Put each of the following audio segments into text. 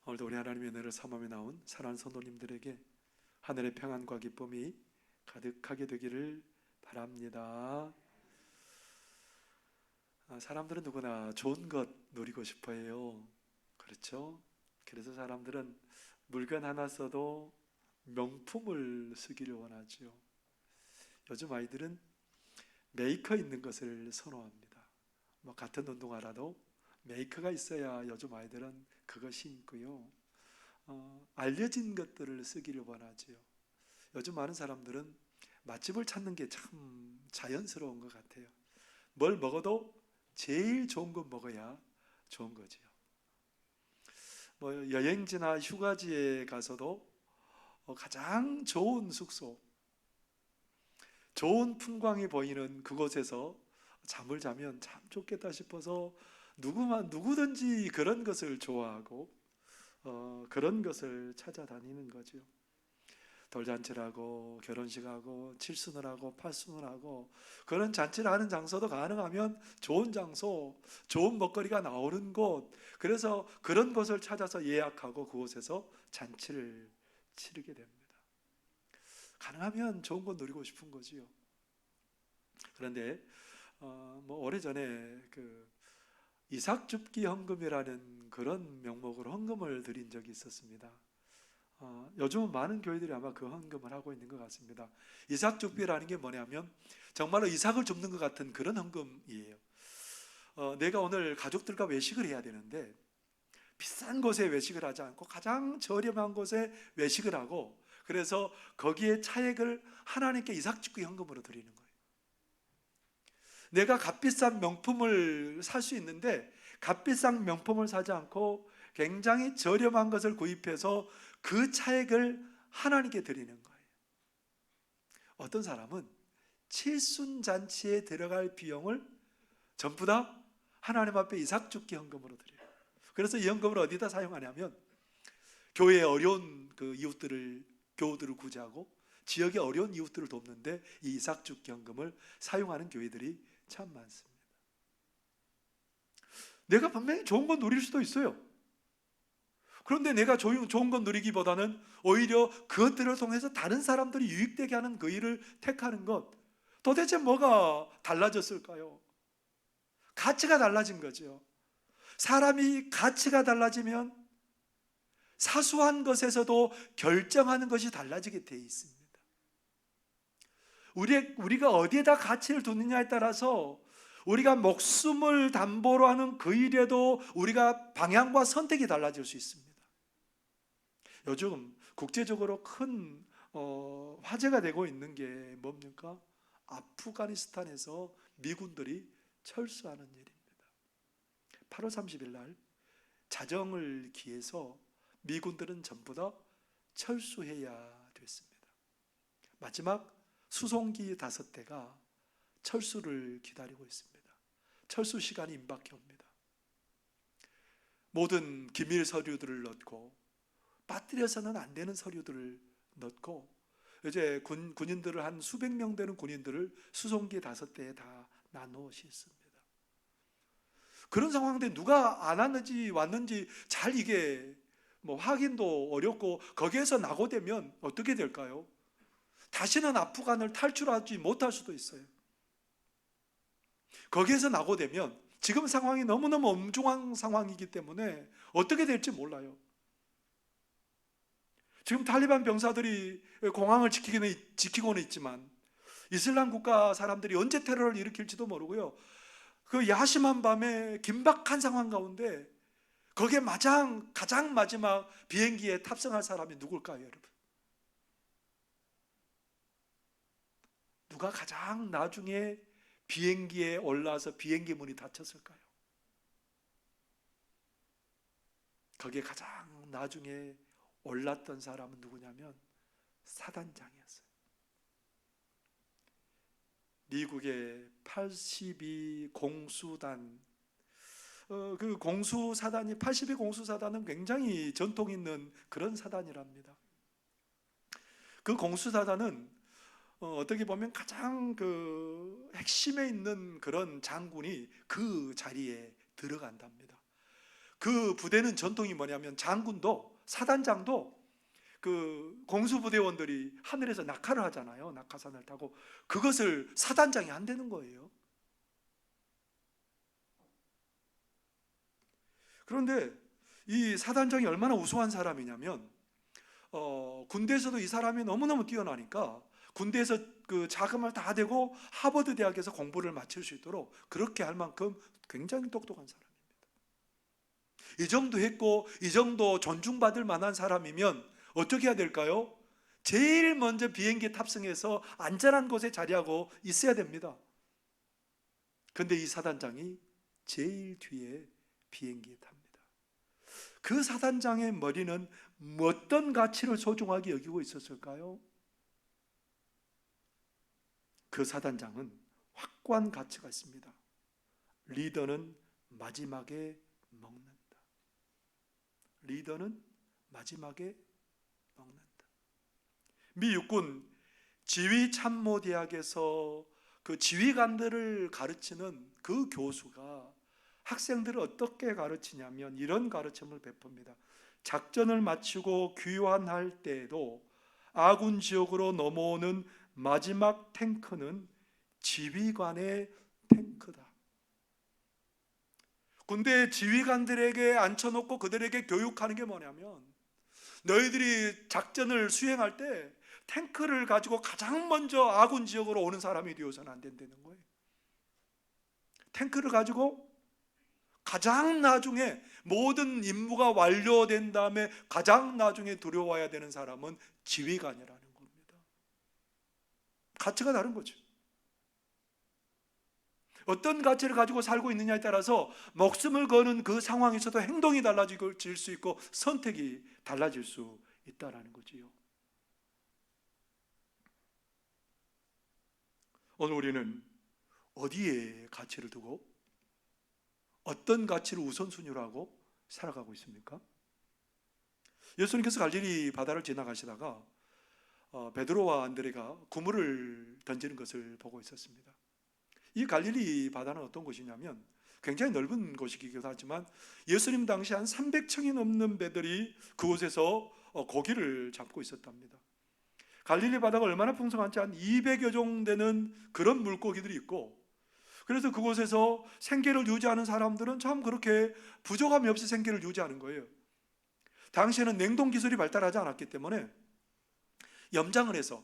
오늘도 우리 하나님의 은혜를 사모에 나온 사랑하는 성도님들에게 하늘의 평안과 기쁨이 가득하게 되기를 바랍니다. 사람들은 누구나 좋은 것 누리고 싶어 해요. 그렇죠? 그래서 사람들은 물건 하나 써도 명품을 쓰기를 원하죠. 요즘 아이들은 메이커 있는 것을 선호합니다. 같은 운동화라도 메이커가 있어야 요즘 아이들은 그것이 있고요. 알려진 것들을 쓰기를 원하지요. 요즘 많은 사람들은 맛집을 찾는 게 참 자연스러운 것 같아요. 뭘 먹어도 제일 좋은 거 먹어야 좋은 거지요. 여행지나 휴가지에 가서도 가장 좋은 숙소, 좋은 풍광이 보이는 그곳에서 잠을 자면 참 좋겠다 싶어서 누구든지 그런 것을 좋아하고 그런 것을 찾아다니는 거죠. 돌잔치를 하고 결혼식하고 칠순을 하고 팔순을 하고 그런 잔치를 하는 장소도 가능하면 좋은 장소, 좋은 먹거리가 나오는 곳, 그래서 그런 곳을 찾아서 예약하고 그곳에서 잔치를 치르게 됩니다. 가능하면 좋은 것 누리고 싶은 거지요. 그런데 오래전에 이삭줍기 헌금이라는 그런 명목으로 헌금을 드린 적이 있었습니다. 요즘은 많은 교회들이 아마 그 헌금을 하고 있는 것 같습니다. 이삭줍기라는 게 뭐냐면 정말로 이삭을 줍는 것 같은 그런 헌금이에요. 내가 오늘 가족들과 외식을 해야 되는데 비싼 곳에 외식을 하지 않고 가장 저렴한 곳에 외식을 하고, 그래서 거기에 차액을 하나님께 이삭줍기 헌금으로 드리는 거예요. 내가 값비싼 명품을 살 수 있는데 값비싼 명품을 사지 않고 굉장히 저렴한 것을 구입해서 그 차액을 하나님께 드리는 거예요. 어떤 사람은 칠순잔치에 들어갈 비용을 전부 다 하나님 앞에 이삭줍기 헌금으로 드려요. 그래서 이 헌금을 어디다 사용하냐면 교회의 어려운 교우들을 구제하고 지역의 어려운 이웃들을 돕는데 이 이삭줍기 헌금을 사용하는 교회들이 참 많습니다. 내가 분명히 좋은 건 누릴 수도 있어요. 그런데 내가 좋은 건 누리기보다는 오히려 그것들을 통해서 다른 사람들이 유익되게 하는 그 일을 택하는 것, 도대체 뭐가 달라졌을까요? 가치가 달라진 거죠. 사람이 가치가 달라지면 사소한 것에서도 결정하는 것이 달라지게 돼 있습니다. 우리가 어디에다 가치를 두느냐에 따라서 우리가 목숨을 담보로 하는 그 일에도 우리가 방향과 선택이 달라질 수 있습니다. 요즘 국제적으로 큰 화제가 되고 있는 게 뭡니까? 아프가니스탄에서 미군들이 철수하는 일입니다. 8월 30일 날 자정을 기해서 미군들은 전부 다 철수해야 됐습니다. 마지막 수송기 5대가 철수를 기다리고 있습니다. 철수 시간이 임박해 옵니다. 모든 기밀 서류들을 넣고 빠뜨려서는 안 되는 서류들을 넣고 이제 군인들을 한 수백 명 되는 군인들을 수송기 5대에 다 나누어 싣습니다. 그런 상황인데 누가 안 왔는지 잘 이게 확인도 어렵고 거기에서 낙오되면 어떻게 될까요? 다시는 아프간을 탈출하지 못할 수도 있어요. 거기에서 낙오되면 지금 상황이 너무너무 엄중한 상황이기 때문에 어떻게 될지 몰라요. 지금 탈리반 병사들이 공항을 지키고는 있지만 이슬람 국가 사람들이 언제 테러를 일으킬지도 모르고요. 그 야심한 밤에 긴박한 상황 가운데 거기에 가장 마지막 비행기에 탑승할 사람이 누굴까요, 여러분? 누가 가장 나중에 비행기에 올라서 비행기 문이 닫혔을까요? 거기에 가장 나중에 올랐던 사람은 누구냐면 사단장이었어요. 미국의 82 공수단, 그 공수사단이 82 공수사단은 굉장히 전통 있는 그런 사단이랍니다. 그 공수사단은 어떻게 보면 가장 그 핵심에 있는 그런 장군이 그 자리에 들어간답니다. 그 부대는 전통이 뭐냐면 장군도 사단장도 그 공수부대원들이 하늘에서 낙하를 하잖아요. 낙하산을 타고 그것을 사단장이 한다는 거예요. 그런데 이 사단장이 얼마나 우수한 사람이냐면 군대에서도 이 사람이 너무너무 뛰어나니까 군대에서 그 자금을 다 대고 하버드 대학에서 공부를 마칠 수 있도록 그렇게 할 만큼 굉장히 똑똑한 사람입니다. 이 정도 했고 이 정도 존중받을 만한 사람이면 어떻게 해야 될까요? 제일 먼저 비행기에 탑승해서 안전한 곳에 자리하고 있어야 됩니다. 그런데 이 사단장이 제일 뒤에 비행기에 탑니다. 그 사단장의 머리는 어떤 가치를 소중하게 여기고 있었을까요? 그 사단장은 확고한 가치가 있습니다. 리더는 마지막에 먹는다. 리더는 마지막에 먹는다. 미 육군 지휘참모대학에서 그 지휘관들을 가르치는 그 교수가 학생들을 어떻게 가르치냐면 이런 가르침을 베풉니다. 작전을 마치고 귀환할 때에도 아군 지역으로 넘어오는 마지막 탱크는 지휘관의 탱크다. 군대 지휘관들에게 앉혀놓고 그들에게 교육하는 게 뭐냐면 너희들이 작전을 수행할 때 탱크를 가지고 가장 먼저 아군 지역으로 오는 사람이 되어서는 안 된다는 거예요. 탱크를 가지고 가장 나중에 모든 임무가 완료된 다음에 가장 나중에 들어와야 되는 사람은 지휘관이라는 겁니다. 가치가 다른 거죠. 어떤 가치를 가지고 살고 있느냐에 따라서 목숨을 거는 그 상황에서도 행동이 달라질 수 있고 선택이 달라질 수 있다는 거지요. 오늘 우리는 어디에 가치를 두고 어떤 가치를 우선순위로 하고 살아가고 있습니까? 예수님께서 갈릴리 바다를 지나가시다가 베드로와 안드레가 그물을 던지는 것을 보고 있었습니다. 이 갈릴리 바다는 어떤 곳이냐면 굉장히 넓은 곳이기도 하지만 예수님 당시 한 300척이 넘는 배들이 그곳에서 고기를 잡고 있었답니다. 갈릴리 바다가 얼마나 풍성한지 한 200여 종 되는 그런 물고기들이 있고, 그래서 그곳에서 생계를 유지하는 사람들은 참 그렇게 부족함이 없이 생계를 유지하는 거예요. 당시에는 냉동 기술이 발달하지 않았기 때문에 염장을 해서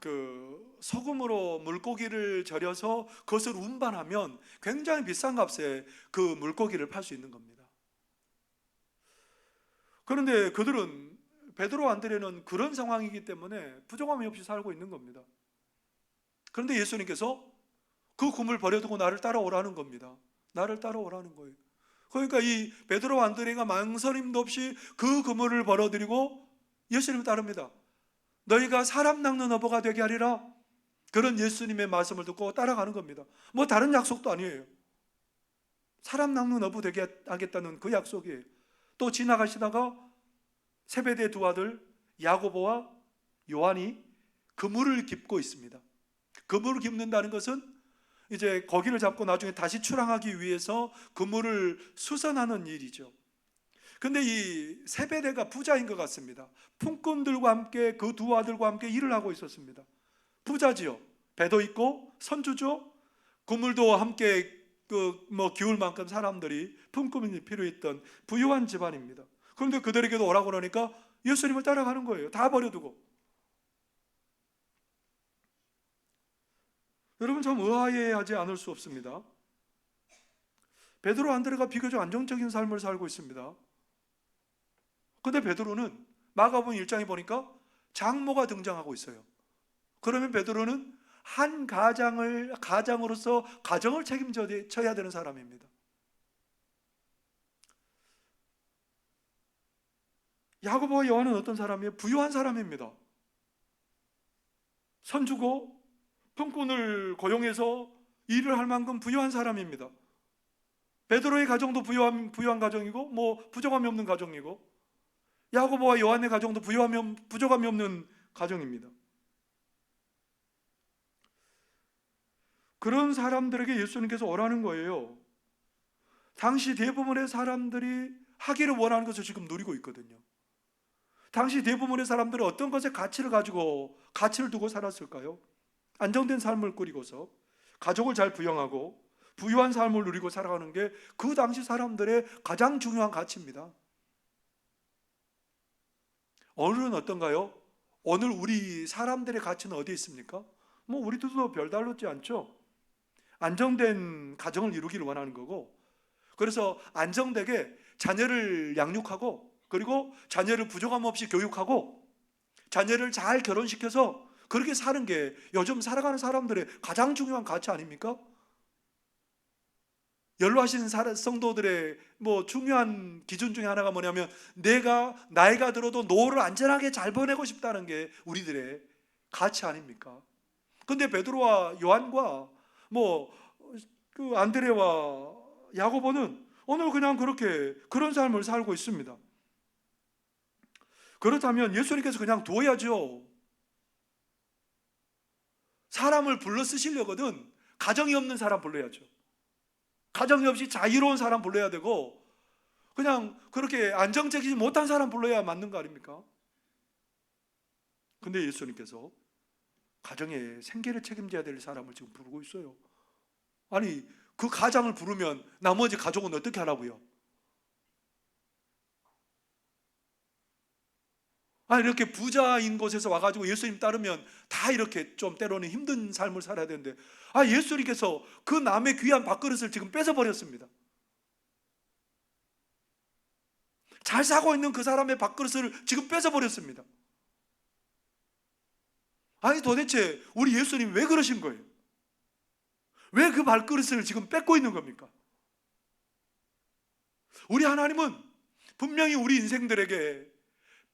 그 소금으로 물고기를 절여서 그것을 운반하면 굉장히 비싼 값에 그 물고기를 팔 수 있는 겁니다. 그런데 그들은 베드로 안드레는 그런 상황이기 때문에 부족함이 없이 살고 있는 겁니다. 그런데 예수님께서 그 그물 버려두고 나를 따라오라는 겁니다. 나를 따라오라는 거예요. 그러니까 이 베드로 안드레가 망설임도 없이 그 그물을 버려드리고 예수님을 따릅니다. 너희가 사람 낚는 어부가 되게 하리라. 그런 예수님의 말씀을 듣고 따라가는 겁니다. 뭐 다른 약속도 아니에요. 사람 낚는 어부 되게 하겠다는 그 약속이에요. 또 지나가시다가 세베대의 두 아들 야고보와 요한이 그물을 깁고 있습니다. 그물을 깁는다는 것은 이제 고기를 잡고 나중에 다시 출항하기 위해서 그물을 수선하는 일이죠. 근데 이 세베대가 부자인 것 같습니다. 품꾼들과 함께 그 두 아들과 함께 일을 하고 있었습니다. 부자지요. 배도 있고 선주죠. 그물도 함께 기울 만큼 사람들이 품꾼이 필요했던 부유한 집안입니다. 그런데 그들에게도 오라고 그러니까 예수님을 따라가는 거예요. 다 버려두고. 여러분 참 의아해하지 않을 수 없습니다. 베드로 안드레가 비교적 안정적인 삶을 살고 있습니다. 근데 베드로는 마가복음 1장에 보니까 장모가 등장하고 있어요. 그러면 베드로는 한 가장으로서 가정을 책임져야 되는 사람입니다. 야고보와 요한은 어떤 사람이에요? 부유한 사람입니다. 선주고 품꾼을 고용해서 일을 할 만큼 부유한 사람입니다. 베드로의 가정도 부유한 가정이고 부족함이 없는 가정이고, 야고보와 요한의 가정도 부족함이 없는 가정입니다. 그런 사람들에게 예수님께서 오라는 거예요. 당시 대부분의 사람들이 하기를 원하는 것을 지금 누리고 있거든요. 당시 대부분의 사람들은 어떤 것에 가치를 두고 살았을까요? 안정된 삶을 꾸리고서 가족을 잘 부양하고 부유한 삶을 누리고 살아가는 게 그 당시 사람들의 가장 중요한 가치입니다. 오늘은 어떤가요? 오늘 우리 사람들의 가치는 어디에 있습니까? 우리들도 별다르지 않죠. 안정된 가정을 이루기를 원하는 거고, 그래서 안정되게 자녀를 양육하고, 그리고 자녀를 부족함 없이 교육하고, 자녀를 잘 결혼시켜서 그렇게 사는 게 요즘 살아가는 사람들의 가장 중요한 가치 아닙니까? 연로하신 성도들의 중요한 기준 중에 하나가 뭐냐면, 내가 나이가 들어도 노후를 안전하게 잘 보내고 싶다는 게 우리들의 가치 아닙니까? 근데 베드로와 요한과 그 안드레와 야고보는 오늘 그냥 그런 삶을 살고 있습니다. 그렇다면 예수님께서 그냥 두어야죠. 사람을 불러 쓰시려거든 가정이 없는 사람 불러야죠. 가정이 없이 자유로운 사람 불러야 되고, 그냥 그렇게 안정적이지 못한 사람 불러야 맞는 거 아닙니까? 근데 예수님께서 가정의 생계를 책임져야 될 사람을 지금 부르고 있어요. 아니, 그 가장을 부르면 나머지 가족은 어떻게 하라고요? 아니, 이렇게 부자인 곳에서 와가지고 예수님 따르면 다 이렇게 좀 때로는 힘든 삶을 살아야 되는데, 예수님께서 그 남의 귀한 밥그릇을 지금 뺏어버렸습니다. 잘 사고 있는 그 사람의 밥그릇을 지금 뺏어버렸습니다. 아니, 도대체 우리 예수님 왜 그러신 거예요? 왜 그 밥그릇을 지금 뺏고 있는 겁니까? 우리 하나님은 분명히 우리 인생들에게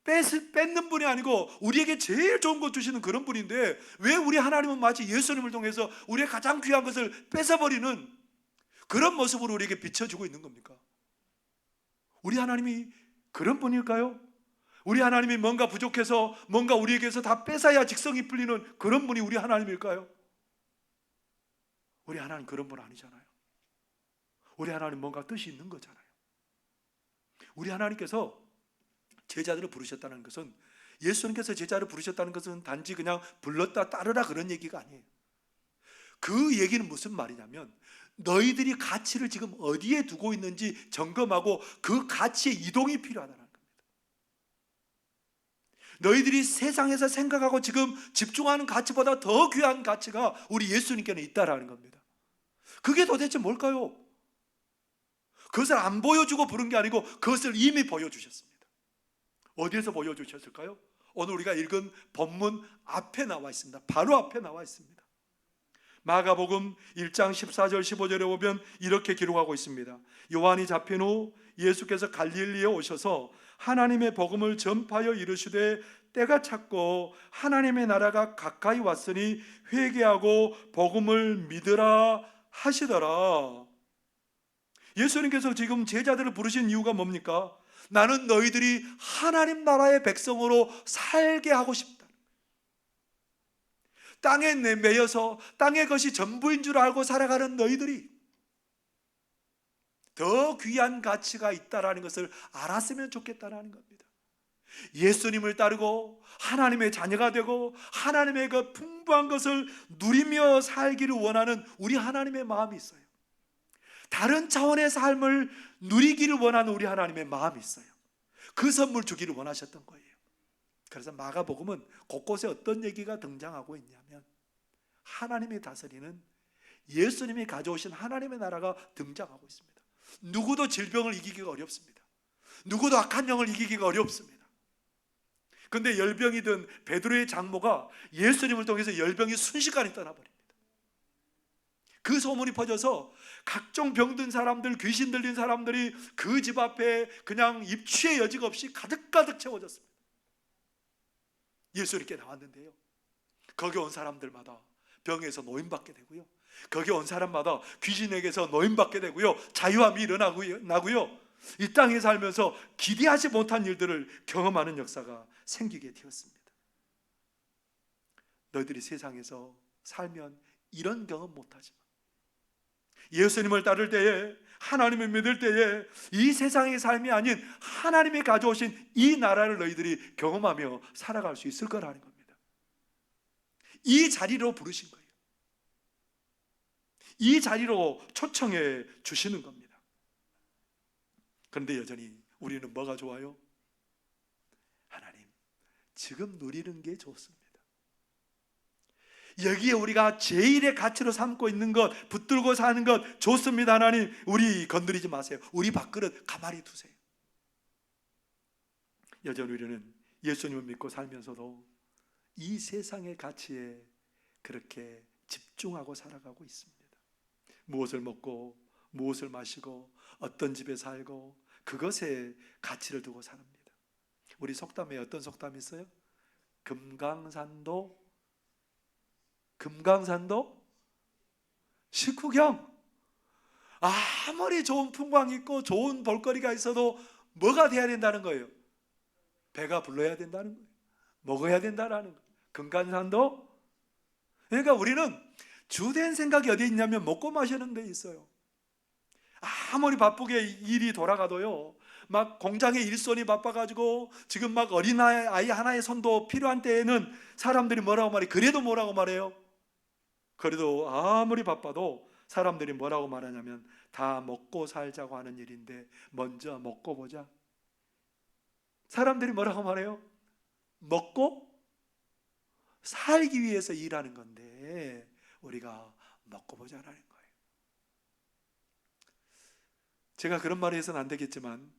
뺏는 분이 아니고 우리에게 제일 좋은 것 주시는 그런 분인데, 왜 우리 하나님은 마치 예수님을 통해서 우리의 가장 귀한 것을 뺏어버리는 그런 모습으로 우리에게 비춰주고 있는 겁니까? 우리 하나님이 그런 분일까요? 우리 하나님이 뭔가 부족해서 뭔가 우리에게서 다 뺏어야 직성이 풀리는 그런 분이 우리 하나님일까요? 우리 하나님 그런 분 아니잖아요. 우리 하나님 뭔가 뜻이 있는 거잖아요. 우리 하나님께서 제자들을 부르셨다는 것은, 예수님께서 제자를 부르셨다는 것은 단지 그냥 불렀다 따르라 그런 얘기가 아니에요. 그 얘기는 무슨 말이냐면, 너희들이 가치를 지금 어디에 두고 있는지 점검하고 그 가치의 이동이 필요하다는 겁니다. 너희들이 세상에서 생각하고 지금 집중하는 가치보다 더 귀한 가치가 우리 예수님께는 있다라는 겁니다. 그게 도대체 뭘까요? 그것을 안 보여주고 부른 게 아니고 그것을 이미 보여주셨습니다. 어디에서 보여주셨을까요? 오늘 우리가 읽은 본문 앞에 나와 있습니다. 바로 앞에 나와 있습니다. 마가복음 1장 14절 15절에 보면 이렇게 기록하고 있습니다. 요한이 잡힌 후 예수께서 갈릴리에 오셔서 하나님의 복음을 전파하여 이르시되, 때가 찼고 하나님의 나라가 가까이 왔으니 회개하고 복음을 믿으라 하시더라. 예수님께서 지금 제자들을 부르신 이유가 뭡니까? 나는 너희들이 하나님 나라의 백성으로 살게 하고 싶다. 땅에 매여서 땅의 것이 전부인 줄 알고 살아가는 너희들이 더 귀한 가치가 있다라는 것을 알았으면 좋겠다라는 겁니다. 예수님을 따르고 하나님의 자녀가 되고 하나님의 그 풍부한 것을 누리며 살기를 원하는 우리 하나님의 마음이 있어요. 다른 차원의 삶을 누리기를 원하는 우리 하나님의 마음이 있어요. 그 선물 주기를 원하셨던 거예요. 그래서 마가복음은 곳곳에 어떤 얘기가 등장하고 있냐면, 하나님이 다스리는 예수님이 가져오신 하나님의 나라가 등장하고 있습니다. 누구도 질병을 이기기가 어렵습니다. 누구도 악한 영을 이기기가 어렵습니다. 그런데 열병이 든 베드로의 장모가 예수님을 통해서 열병이 순식간에 떠나버립니다. 그 소문이 퍼져서 각종 병든 사람들, 귀신 들린 사람들이 그 집 앞에 그냥 입추의 여지가 없이 가득가득 채워졌습니다. 예수님께 나왔는데요, 거기 온 사람들마다 병에서 노임받게 되고요, 거기 온 사람마다 귀신에게서 노임받게 되고요, 자유함이 일어나고요, 이 땅에 살면서 기대하지 못한 일들을 경험하는 역사가 생기게 되었습니다. 너희들이 세상에서 살면 이런 경험 못하지만, 예수님을 따를 때에, 하나님을 믿을 때에 이 세상의 삶이 아닌 하나님이 가져오신 이 나라를 너희들이 경험하며 살아갈 수 있을 거라는 겁니다. 이 자리로 부르신 거예요. 이 자리로 초청해 주시는 겁니다. 그런데 여전히 우리는 뭐가 좋아요? 하나님, 지금 누리는 게 좋습니다. 여기에 우리가 제일의 가치로 삼고 있는 것, 붙들고 사는 것 좋습니다. 하나님, 우리 건드리지 마세요. 우리 밥그릇 가만히 두세요. 여전히 우리는 예수님을 믿고 살면서도 이 세상의 가치에 그렇게 집중하고 살아가고 있습니다. 무엇을 먹고 무엇을 마시고 어떤 집에 살고 그것에 가치를 두고 삽니다. 우리 속담에 어떤 속담이 있어요? 금강산도 식후경. 아무리 좋은 풍광이 있고 좋은 볼거리가 있어도 뭐가 돼야 된다는 거예요? 배가 불러야 된다는 거예요. 먹어야 된다는 거예요. 금강산도. 그러니까 우리는 주된 생각이 어디에 있냐면 먹고 마시는 데 있어요. 아무리 바쁘게 일이 돌아가도요, 막 공장의 일손이 바빠가지고 지금 막 어린아이 하나의 손도 필요한 때에는 사람들이 뭐라고 말해요? 그래도 뭐라고 말해요? 그래도 아무리 바빠도 사람들이 뭐라고 말하냐면 다 먹고 살자고 하는 일인데 먼저 먹고 보자. 사람들이 뭐라고 말해요? 먹고 살기 위해서 일하는 건데 우리가 먹고 보자라는 거예요. 제가 그런 말을 해서는 안 되겠지만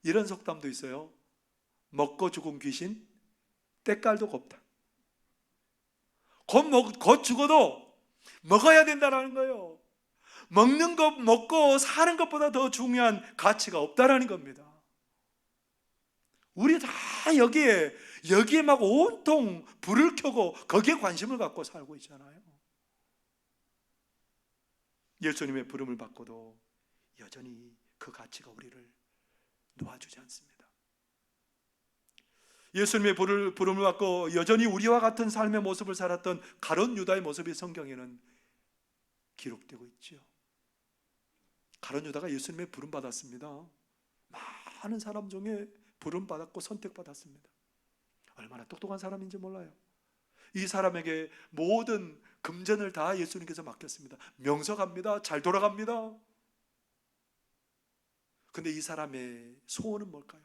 이런 속담도 있어요. 먹고 죽은 귀신 때깔도 곱다. 곧 죽어도 먹어야 된다는 거예요. 먹는 것, 먹고 사는 것보다 더 중요한 가치가 없다라는 겁니다. 우리 다 여기에 막 온통 불을 켜고 거기에 관심을 갖고 살고 있잖아요. 예수님의 부름을 받고도 여전히 그 가치가 우리를 놓아주지 않습니다. 예수님의 부름을 받고 여전히 우리와 같은 삶의 모습을 살았던 가룟 유다의 모습이 성경에는 기록되고 있죠. 가룟 유다가 예수님의 부름 받았습니다. 많은 사람 중에 부름 받았고 선택받았습니다. 얼마나 똑똑한 사람인지 몰라요. 이 사람에게 모든 금전을 다 예수님께서 맡겼습니다. 명석합니다. 잘 돌아갑니다. 근데 이 사람의 소원은 뭘까요?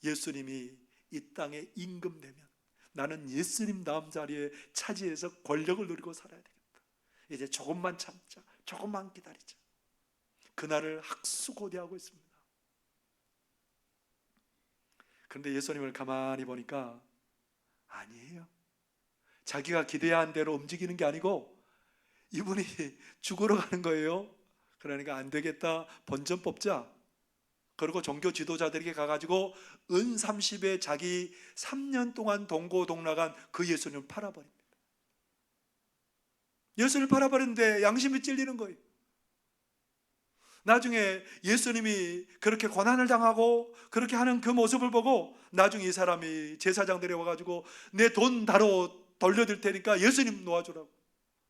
예수님이 이 땅에 임금되면 나는 예수님 다음 자리에 차지해서 권력을 누리고 살아야 되겠다. 이제 조금만 참자. 조금만 기다리자. 그날을 학수고대하고 있습니다. 그런데 예수님을 가만히 보니까 아니에요. 자기가 기대한 대로 움직이는 게 아니고 이분이 죽으러 가는 거예요. 그러니까 안 되겠다. 본전 뽑자. 그리고 종교 지도자들에게 가가지고 은 30에 자기 3년 동안 동고동락한 그 예수님을 팔아버립니다. 예수님을 팔아버리는데 양심이 찔리는 거예요. 나중에 예수님이 그렇게 고난을 당하고 그렇게 하는 그 모습을 보고 나중에 이 사람이 제사장들이 와가지고 내 돈 다로 돌려줄 테니까 예수님 놓아주라고.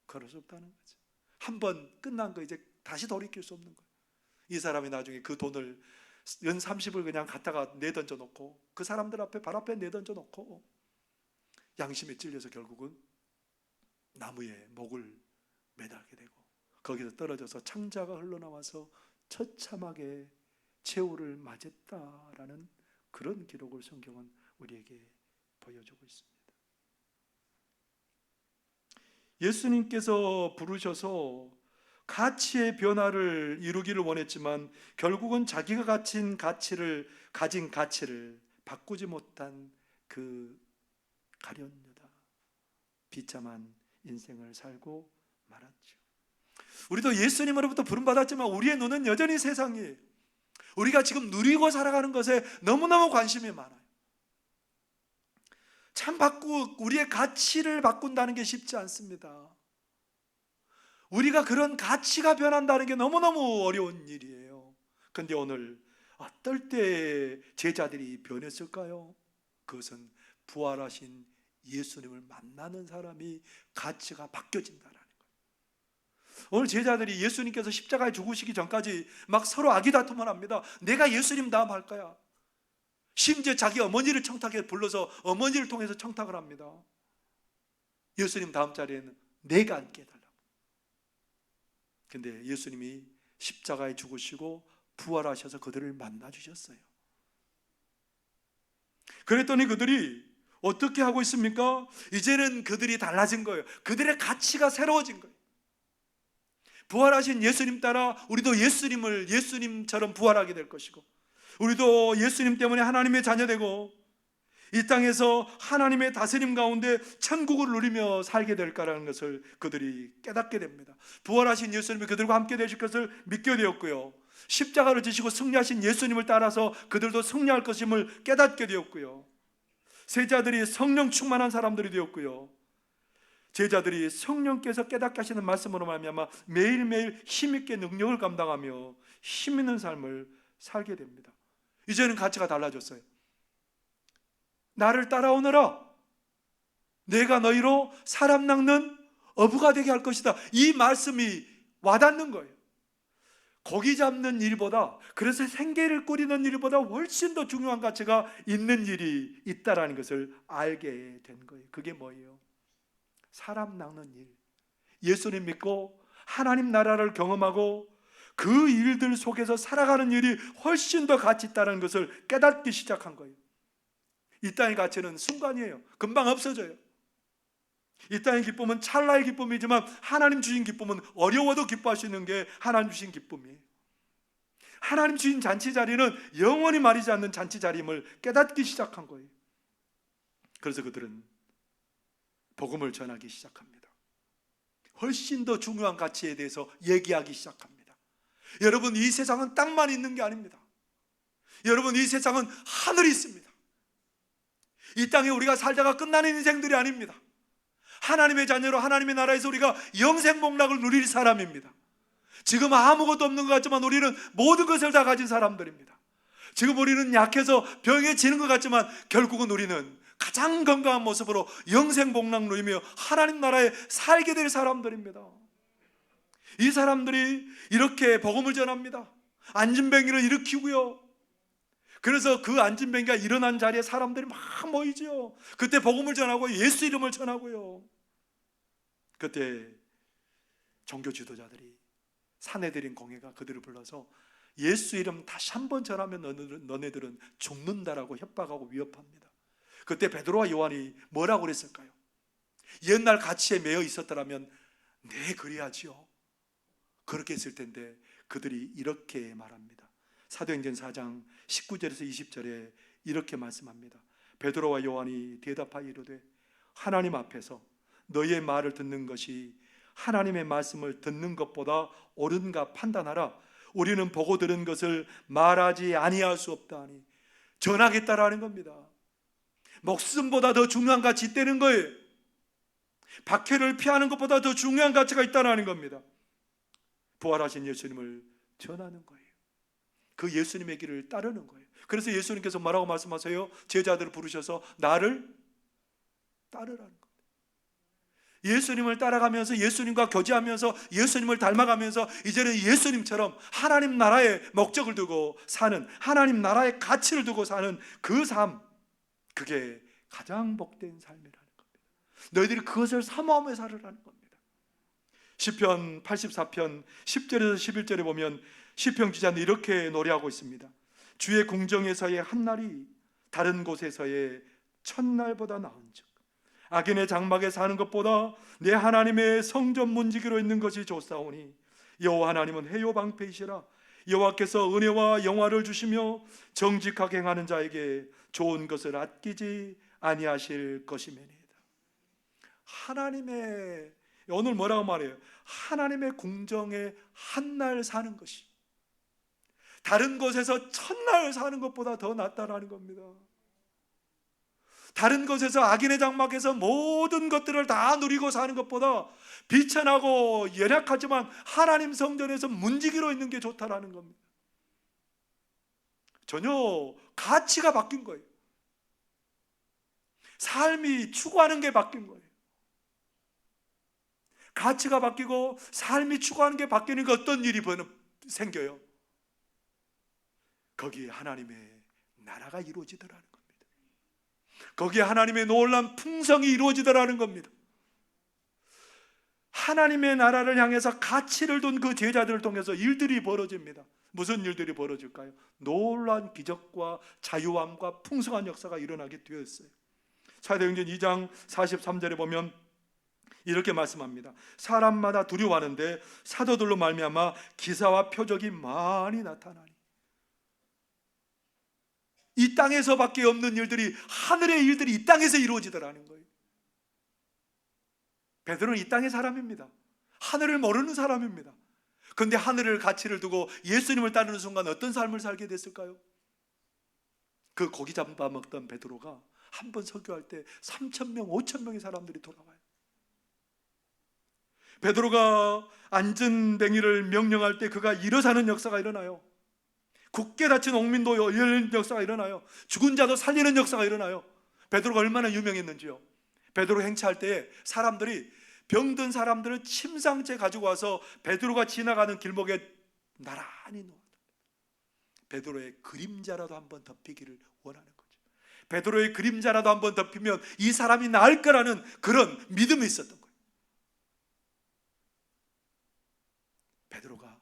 그럴 수 없다는 거죠. 한번 끝난 거 이제 다시 돌이킬 수 없는 거예요. 이 사람이 나중에 그 돈을 연 30을 그냥 갖다가 내던져 놓고 그 사람들 앞에 발 앞에 내던져 놓고 양심에 찔려서 결국은 나무에 목을 매달게 되고 거기서 떨어져서 창자가 흘러나와서 처참하게 최후를 맞았다라는 그런 기록을 성경은 우리에게 보여주고 있습니다. 예수님께서 부르셔서 가치의 변화를 이루기를 원했지만 결국은 자기가 가진 가치를 바꾸지 못한 그 가룟 유다, 비참한 인생을 살고 말았죠. 우리도 예수님으로부터 부름받았지만 우리의 눈은 여전히 세상이에요. 우리가 지금 누리고 살아가는 것에 너무너무 관심이 많아요. 참 우리의 가치를 바꾼다는 게 쉽지 않습니다. 우리가 그런 가치가 변한다는 게 너무너무 어려운 일이에요. 그런데 오늘 어떨 때 제자들이 변했을까요? 그것은 부활하신 예수님을 만나는 사람이 가치가 바뀌어진다는 거예요. 오늘 제자들이 예수님께서 십자가에 죽으시기 전까지 막 서로 아기다툼을 합니다. 내가 예수님 다음 할 거야. 심지어 자기 어머니를 청탁해 불러서 어머니를 통해서 청탁을 합니다. 예수님 다음 자리에는 내가 앉게 해달라고. 근데 예수님이 십자가에 죽으시고 부활하셔서 그들을 만나 주셨어요. 그랬더니 그들이 어떻게 하고 있습니까? 이제는 그들이 달라진 거예요. 그들의 가치가 새로워진 거예요. 부활하신 예수님 따라 우리도 예수님처럼 부활하게 될 것이고, 우리도 예수님 때문에 하나님의 자녀되고 이 땅에서 하나님의 다스림 가운데 천국을 누리며 살게 될까라는 것을 그들이 깨닫게 됩니다. 부활하신 예수님이 그들과 함께 되실 것을 믿게 되었고요, 십자가를 지시고 승리하신 예수님을 따라서 그들도 승리할 것임을 깨닫게 되었고요, 제자들이 성령 충만한 사람들이 되었고요, 제자들이 성령께서 깨닫게 하시는 말씀으로 말미암아 매일매일 힘있게 능력을 감당하며 힘있는 삶을 살게 됩니다. 이제는 가치가 달라졌어요. 나를 따라오너라, 내가 너희로 사람 낚는 어부가 되게 할 것이다. 이 말씀이 와닿는 거예요. 고기 잡는 일보다, 그래서 생계를 꾸리는 일보다 훨씬 더 중요한 가치가 있는 일이 있다라는 것을 알게 된 거예요. 그게 뭐예요? 사람 낚는 일. 예수님 믿고 하나님 나라를 경험하고 그 일들 속에서 살아가는 일이 훨씬 더 가치 있다는 것을 깨닫기 시작한 거예요. 이 땅의 가치는 순간이에요. 금방 없어져요. 이 땅의 기쁨은 찰나의 기쁨이지만 하나님 주신 기쁨은 어려워도 기뻐할 수 있는 게 하나님 주신 기쁨이에요. 하나님 주신 잔치 자리는 영원히 마르지 않는 잔치 자리임을 깨닫기 시작한 거예요. 그래서 그들은 복음을 전하기 시작합니다. 훨씬 더 중요한 가치에 대해서 얘기하기 시작합니다. 여러분, 이 세상은 땅만 있는 게 아닙니다. 여러분, 이 세상은 하늘이 있습니다. 이 땅에 우리가 살다가 끝나는 인생들이 아닙니다. 하나님의 자녀로 하나님의 나라에서 우리가 영생 복락을 누릴 사람입니다. 지금 아무것도 없는 것 같지만 우리는 모든 것을 다 가진 사람들입니다. 지금 우리는 약해서 병에 지는 것 같지만 결국은 우리는 가장 건강한 모습으로 영생 복락 누리며 하나님 나라에 살게 될 사람들입니다. 이 사람들이 이렇게 복음을 전합니다. 안진뱅이를 일으키고요, 그래서 그 안진뱅이가 일어난 자리에 사람들이 막 모이죠. 그때 복음을 전하고 예수 이름을 전하고요. 그때 종교 지도자들이 사내들인 공회가 그들을 불러서 예수 이름 다시 한번 전하면 너네들은 죽는다라고 협박하고 위협합니다. 그때 베드로와 요한이 뭐라고 그랬을까요? 옛날 가치에 매여 있었더라면 네, 그래야지요. 그렇게 했을 텐데 그들이 이렇게 말합니다. 사도행전 4장 19절에서 20절에 이렇게 말씀합니다. 베드로와 요한이 대답하여 이르되 하나님 앞에서 너희의 말을 듣는 것이 하나님의 말씀을 듣는 것보다 옳은가 판단하라. 우리는 보고 들은 것을 말하지 아니할 수 없다니. 전하겠다라는 겁니다. 목숨보다 더 중요한 가치 있다는 거예요. 박해를 피하는 것보다 더 중요한 가치가 있다는 겁니다. 부활하신 예수님을 전하는 거예요. 그 예수님의 길을 따르는 거예요. 그래서 예수님께서 뭐라고 말씀하세요? 제자들을 부르셔서 나를 따르라는 겁니다. 예수님을 따라가면서 예수님과 교제하면서 예수님을 닮아가면서 이제는 예수님처럼 하나님 나라의 목적을 두고 사는, 하나님 나라의 가치를 두고 사는 그 삶, 그게 가장 복된 삶이라는 겁니다. 너희들이 그것을 사모하며 살으라는 겁니다. 시편 84편 10절에서 11절에 보면 시편 기자는 이렇게 노래하고 있습니다. 주의 궁정에서의 한날이 다른 곳에서의 첫날보다 나은즉 악인의 장막에 사는 것보다 내 하나님의 성전 문지기로 있는 것이 좋사오니 여호와 하나님은 해요 방패이시라. 여호와께서 은혜와 영화를 주시며 정직하게 행하는 자에게 좋은 것을 아끼지 아니하실 것이매니이다. 하나님의, 오늘 뭐라고 말해요? 하나님의 궁정에 한날 사는 것이 다른 곳에서 첫날 사는 것보다 더 낫다라는 겁니다. 다른 곳에서 악인의 장막에서 모든 것들을 다 누리고 사는 것보다 비천하고 열악하지만 하나님 성전에서 문지기로 있는 게 좋다라는 겁니다. 전혀 가치가 바뀐 거예요. 삶이 추구하는 게 바뀐 거예요. 가치가 바뀌고 삶이 추구하는 게 바뀌니까 어떤 일이 생겨요? 거기에 하나님의 나라가 이루어지더라는 겁니다. 거기에 하나님의 놀라운 풍성이 이루어지더라는 겁니다. 하나님의 나라를 향해서 가치를 둔 그 제자들을 통해서 일들이 벌어집니다. 무슨 일들이 벌어질까요? 놀라운 기적과 자유함과 풍성한 역사가 일어나게 되었어요. 사도행전 2장 43절에 보면 이렇게 말씀합니다. 사람마다 두려워하는데 사도들로 말미암아 기사와 표적이 많이 나타나니. 이 땅에서밖에 없는 일들이, 하늘의 일들이 이 땅에서 이루어지더라는 거예요. 베드로는 이 땅의 사람입니다. 하늘을 모르는 사람입니다. 그런데 하늘을 가치를 두고 예수님을 따르는 순간 어떤 삶을 살게 됐을까요? 그 고기 잡아먹던 베드로가 한 번 설교할 때 3,000명, 5,000명의 사람들이 돌아와요. 베드로가 안전뱅이를 명령할 때 그가 일어서는 역사가 일어나요. 굳게 닫힌 옥민도 열리는 역사가 일어나요. 죽은 자도 살리는 역사가 일어나요. 베드로가 얼마나 유명했는지요. 베드로 행차할 때 사람들이 병든 사람들을 침상째 가지고 와서 베드로가 지나가는 길목에 나란히 놓아. 베드로의 그림자라도 한번 덮이기를 원하는 거죠. 베드로의 그림자라도 한번 덮이면 이 사람이 나을 거라는 그런 믿음이 있었던 거예요. 베드로가,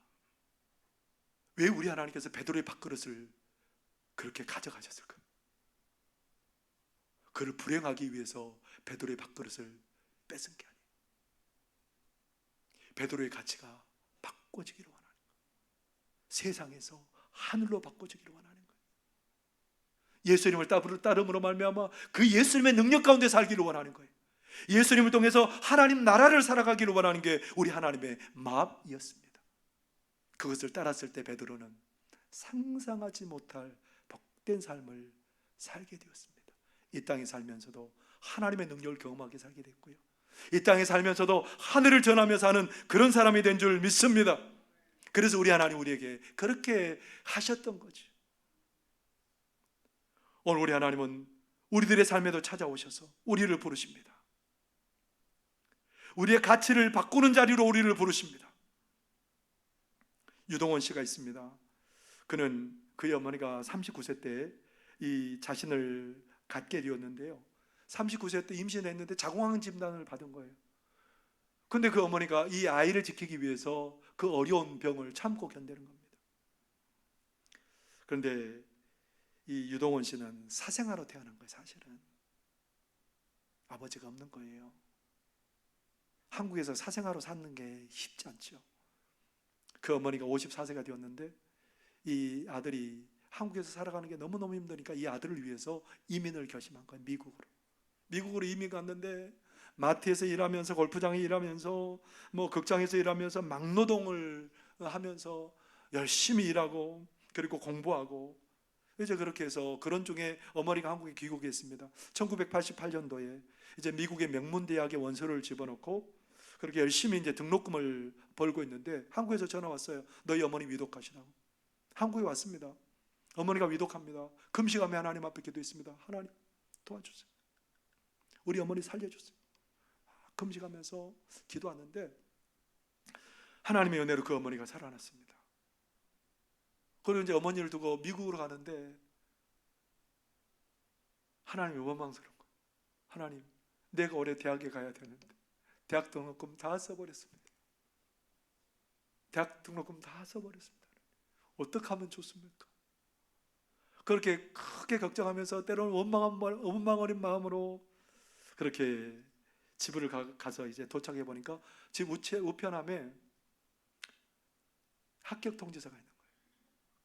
왜 우리 하나님께서 베드로의 밥그릇을 그렇게 가져가셨을까요? 그를 불행하기 위해서 베드로의 밥그릇을 뺏은 게 아니에요. 베드로의 가치가 바꿔지기를 원하는 거예요. 세상에서 하늘로 바꿔지기를 원하는 거예요. 예수님을 따름으로 말미암아 그 예수님의 능력 가운데 살기를 원하는 거예요. 예수님을 통해서 하나님 나라를 살아가기를 원하는 게 우리 하나님의 마음이었습니다. 그것을 따랐을 때 베드로는 상상하지 못할 복된 삶을 살게 되었습니다. 이 땅에 살면서도 하나님의 능력을 경험하게 살게 됐고요, 이 땅에 살면서도 하늘을 전하며 사는 그런 사람이 된 줄 믿습니다. 그래서 우리 하나님 우리에게 그렇게 하셨던 거죠. 오늘 우리 하나님은 우리들의 삶에도 찾아오셔서 우리를 부르십니다. 우리의 가치를 바꾸는 자리로 우리를 부르십니다. 유동원 씨가 있습니다. 그는 그의 어머니가 39세 때 이 자신을 갖게 되었는데요, 39세 때 임신했는데 자궁암 진단을 받은 거예요. 근데 그 어머니가 이 아이를 지키기 위해서 그 어려운 병을 참고 견디는 겁니다. 그런데 이 유동원 씨는 사생아로 태어난 거예요. 사실은 아버지가 없는 거예요. 한국에서 사생아로 사는 게 쉽지 않죠. 그 어머니가 54세가 되었는데 이 아들이 한국에서 살아가는 게 너무너무 힘드니까 이 아들을 위해서 이민을 결심한 거예요. 미국으로 이민 갔는데 마트에서 일하면서, 골프장에 일하면서, 뭐 극장에서 일하면서 막노동을 하면서 열심히 일하고 그리고 공부하고, 이제 그렇게 해서 그런 중에 어머니가 한국에 귀국했습니다. 1988년도에 이제 미국의 명문대학에 원서를 집어넣고 그렇게 열심히 이제 등록금을 벌고 있는데 한국에서 전화 왔어요. 너희 어머니 위독하시다고. 한국에 왔습니다. 어머니가 위독합니다. 금식하며 하나님 앞에 기도했습니다. 하나님 도와주세요. 우리 어머니 살려주세요. 금식하면서 기도하는데 하나님의 은혜로 그 어머니가 살아났습니다. 그리고 이제 어머니를 두고 미국으로 가는데 하나님이 원망스러운 거예요. 하나님, 내가 올해 대학에 가야 되는데 대학 등록금 다 써버렸습니다. 대학 등록금 다 써버렸습니다. 어떻게 하면 좋습니까? 그렇게 크게 걱정하면서 때로는 원망 어린 마음으로 그렇게 집을 가서 이제 도착해 보니까 집 우편함에 합격 통지서가 있는 거예요.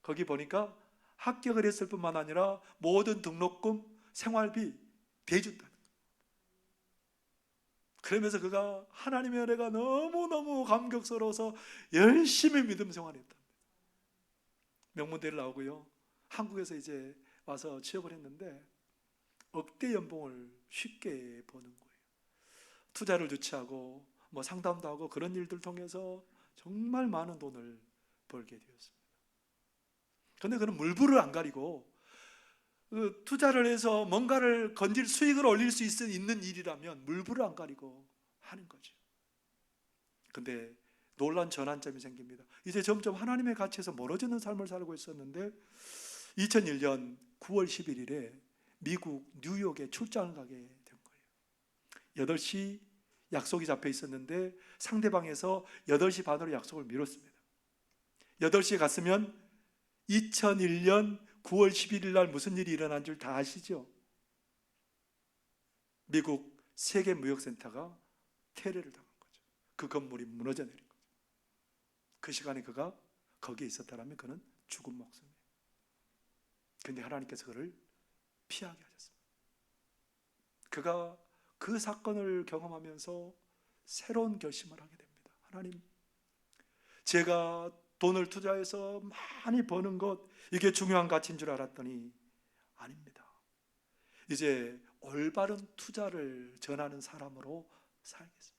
거기 보니까 합격을 했을 뿐만 아니라 모든 등록금, 생활비 대준다는 거예요. 그러면서 그가 하나님의 은혜가 너무너무 감격스러워서 열심히 믿음 생활했답니다. 명문대를 나오고요, 한국에서 이제 와서 취업을 했는데 억대 연봉을 쉽게 버는 거예요. 투자를 유치하고 뭐 상담도 하고 그런 일들 통해서 정말 많은 돈을 벌게 되었습니다. 그런데 그는 물불을 안 가리고 그 투자를 해서 뭔가를 수익을 올릴 수 있는 일이라면 물불을 안 가리고 하는 거죠. 근데 놀란 전환점이 생깁니다. 이제 점점 하나님의 가치에서 멀어지는 삶을 살고 있었는데 2001년 9월 11일에 미국 뉴욕에 출장을 가게 된 거예요. 8시 약속이 잡혀 있었는데 상대방에서 8시 반으로 약속을 미뤘습니다. 8시에 갔으면 2001년 9월 11일 날 무슨 일이 일어난 줄 다 아시죠? 미국 세계무역센터가 테러를 당한 거죠. 그 건물이 무너져 내린 거죠. 그 시간에 그가 거기에 있었다면 그는 죽은 목숨이에요. 그런데 하나님께서 그를 피하게 하셨습니다. 그가 그 사건을 경험하면서 새로운 결심을 하게 됩니다. 하나님, 제가 돈을 투자해서 많이 버는 것, 이게 중요한 가치인 줄 알았더니 아닙니다. 이제 올바른 투자를 전하는 사람으로 살겠습니다.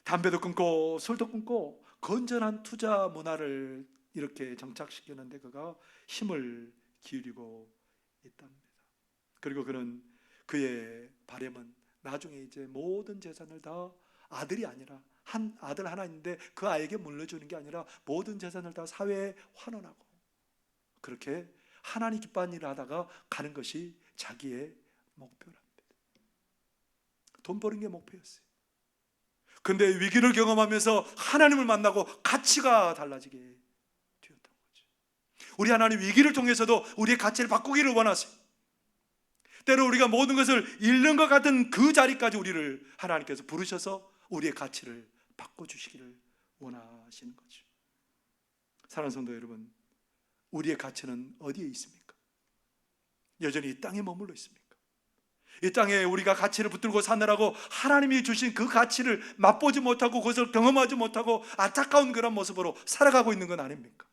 담배도 끊고 술도 끊고 건전한 투자 문화를 이렇게 정착시키는데 그가 힘을 기울이고 있답니다. 그리고 그는 그의 바람은 나중에 이제 모든 재산을 다, 아들이 아니라 한 아들 하나 있는데 그 아이에게 물려주는 게 아니라 모든 재산을 다 사회에 환원하고 그렇게 하나님 기뻐하는 일을 하다가 가는 것이 자기의 목표랍니다. 돈 버는 게 목표였어요. 근데 위기를 경험하면서 하나님을 만나고 가치가 달라지게 되었던 거죠. 우리 하나님 위기를 통해서도 우리의 가치를 바꾸기를 원하세요. 때로 우리가 모든 것을 잃는 것 같은 그 자리까지 우리를 하나님께서 부르셔서 우리의 가치를 바꿔주시기를 원하시는 거죠. 사랑하는 성도 여러분, 우리의 가치는 어디에 있습니까? 여전히 이 땅에 머물러 있습니까? 이 땅에 우리가 가치를 붙들고 사느라고 하나님이 주신 그 가치를 맛보지 못하고 그것을 경험하지 못하고 안타까운 그런 모습으로 살아가고 있는 건 아닙니까?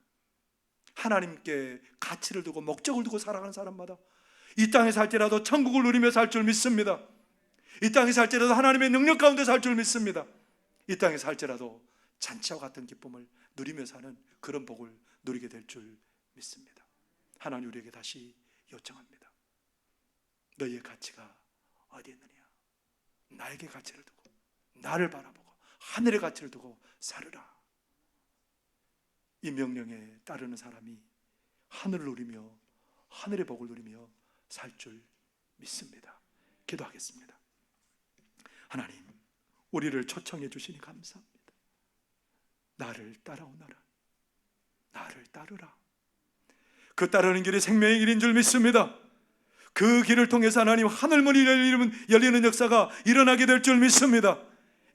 하나님께 가치를 두고 목적을 두고 살아가는 사람마다 이 땅에 살지라도 천국을 누리며 살 줄 믿습니다. 이 땅에 살지라도 하나님의 능력 가운데 살 줄 믿습니다. 이 땅에 살지라도 잔치와 같은 기쁨을 누리며 사는 그런 복을 누리게 될 줄 믿습니다. 하나님 우리에게 다시 요청합니다. 너희의 가치가 어디 있느냐? 나에게 가치를 두고 나를 바라보고 하늘의 가치를 두고 살으라. 이 명령에 따르는 사람이 하늘을 누리며 하늘의 복을 누리며 살 줄 믿습니다. 기도하겠습니다. 하나님, 우리를 초청해 주시니 감사합니다. 나를 따라오너라. 나를 따르라. 그 따르는 길이 생명의 길인 줄 믿습니다. 그 길을 통해서 하나님 하늘문이 열리는 역사가 일어나게 될 줄 믿습니다.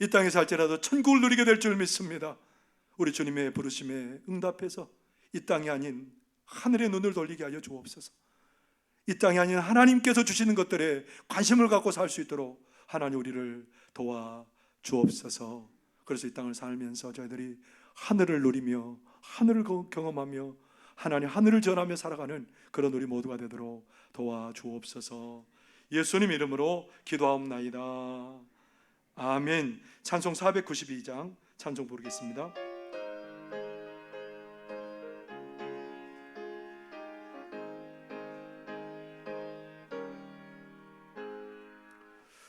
이 땅에 살지라도 천국을 누리게 될 줄 믿습니다. 우리 주님의 부르심에 응답해서 이 땅이 아닌 하늘의 눈을 돌리게 하여 주옵소서. 이 땅이 아닌 하나님께서 주시는 것들에 관심을 갖고 살 수 있도록 하나님 우리를 도와 주옵소서. 그래서 이 땅을 살면서 저희들이 하늘을 누리며 하늘을 경험하며 하나님 하늘을 전하며 살아가는 그런 우리 모두가 되도록 도와 주옵소서. 예수님 이름으로 기도하옵나이다. 아멘. 찬송 492장 찬송 부르겠습니다.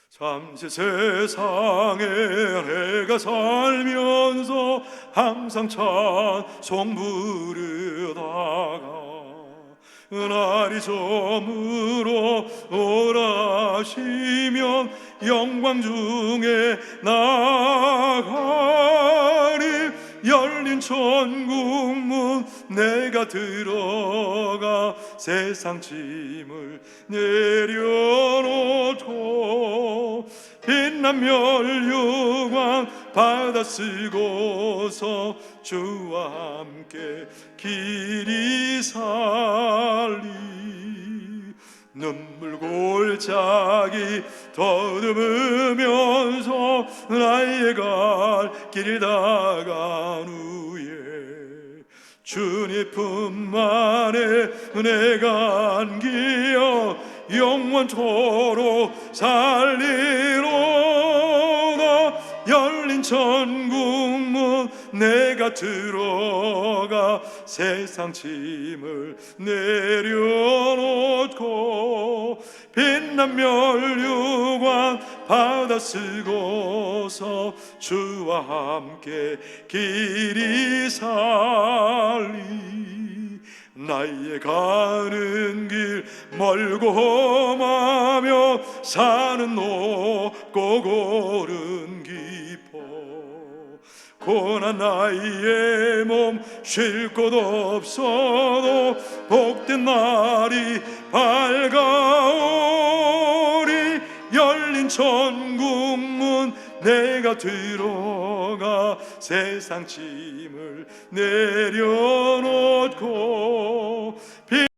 잠시 세상에 내가 살면서 항상 찬송 부르다가 날이 저물어 오라시면 영광 중에 나가리. 열린 천국문 내가 들어가 세상 짐을 내려놓고 빛난 멸류관 받아 쓰고서 주와 함께 길이 살리. 눈물 골짜기 더듬으면서 나의 갈 길을 다간 후에 주님 품만에 은혜가 안기어 영원토록 살리로다. 열린 천국문 내가 들어가 세상 짐을 내려놓고 빛난 멸류관 받아 쓰고서 주와 함께 길이 살리. 나의 가는 길 멀고 험하며 산은 높고 고른 깊어 고난 나의 몸 쉴 곳 없어도 복된 날이 밝아오리. 열린 천국문 내가 들어가 세상 짐을 내려놓고